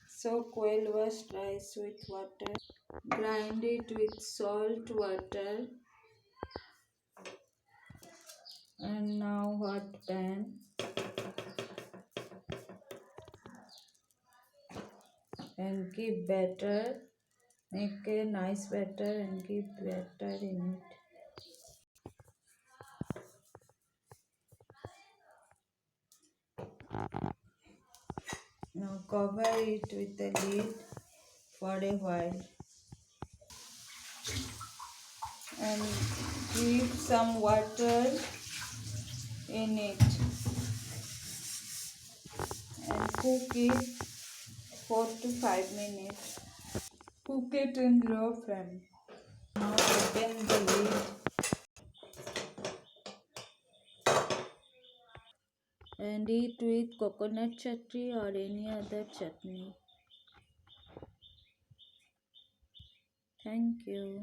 So coil wash rice with water. Grind it with salt water. And now hot pan. And give batter. Make a nice batter and give batter in it. Now cover it with a lid for a while and give some water in it and cook it 4 to 5 minutes. Cook it in low flame. Now open the lid and eat with coconut chutney or any other chutney. Thank you.